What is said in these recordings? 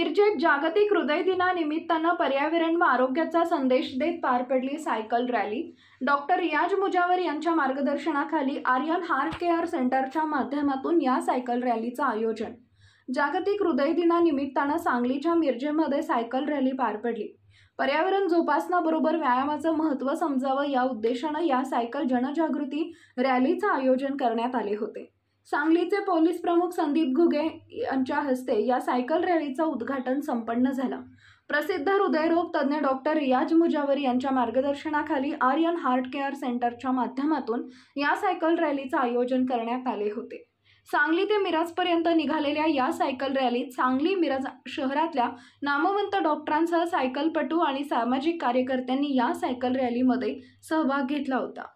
मिरजेत जागतिक हृदय दिनानिमित्तानं पर्यावरण व आरोग्याचा संदेश देत पार पडली सायकल रॅली। डॉक्टर रियाज मुजावर यांच्या मार्गदर्शनाखाली आर्यन हार्ट केअर सेंटरच्या माध्यमातून या सायकल रॅलीचं आयोजन। जागतिक हृदय दिनानिमित्तानं सांगलीच्या मिरजेमध्ये सायकल रॅली पार पडली। पर्यावरण जोपासनाबरोबर व्यायामाचं महत्त्व समजावं या उद्देशानं या सायकल जनजागृती रॅलीचं आयोजन करण्यात आले होते। सांगलीचे पोलीस प्रमुख संदीप घुगे यांच्या हस्ते या सायकल रॅलीचं उद्घाटन संपन्न झालं। प्रसिद्ध हृदयरोग तज्ञ डॉक्टर रियाज मुजावर यांच्या मार्गदर्शनाखाली आर्यन हार्ट केअर सेंटरच्या माध्यमातून या सायकल रॅलीचं आयोजन करण्यात आले होते। सांगली ते मिरजपर्यंत निघालेल्या या सायकल रॅलीत सांगली मिरज शहरातल्या नामवंत डॉक्टरांसह सायकलपटू आणि सामाजिक कार्यकर्त्यांनी या सायकल रॅलीमध्ये सहभाग घेतला होता।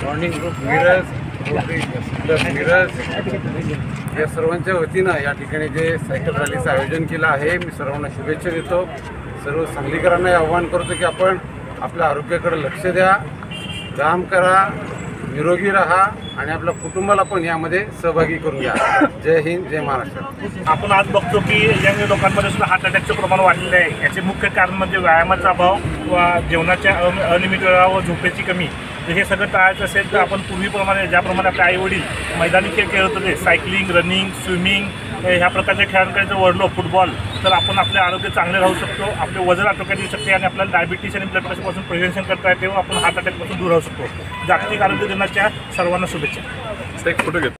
Morning group Miraj, rotary club Miraj या सर्वांच्या वतीनं या ठिकाणी जे सायकल रॅलीचं आयोजन केलं आहे, मी सर्वांना शुभेच्छा देतो। सर्व सांगलीकरांना आवाहन करतो की आपण आपल्या आरोग्याकडे लक्ष द्या, व्यायाम करा, निरोगी राहा आणि आपल्या कुटुंबाला पण यामध्ये सहभागी करून घ्या। जय हिंद, जय महाराष्ट्र। आपण आज बघतो की यंग लोकांमध्ये सुद्धा हार्ट अटॅकचं प्रमाण वाढलेलं आहे। याचे मुख्य कारण म्हणजे व्यायामाचा अभाव व जेवणाच्या अनियमित वेळा व झोपेची कमी। तर हे सगळं टाळायचं असेल तर आपण पूर्वीप्रमाणे ज्याप्रमाणे आपले आईवडील मैदानी खेळ खेळत होते, सायकलिंग, रनिंग, स्विमिंग ह्या प्रकारच्या खेळांकडे जर वळलो, फुटबॉल, तर आपण आपले आरोग्य चांगले राहू शकतो, आपले वजन आटोक्यात येऊ शकते आणि आपल्याला डायबिटीस आणि ब्लड प्रेशरपासून प्रिव्हेन्शन करता येते व आपण हार्ट अटॅकपासून दूर राहू शकतो। जागतिक आरोग्य दिनाच्या सर्वांना शुभेच्छा।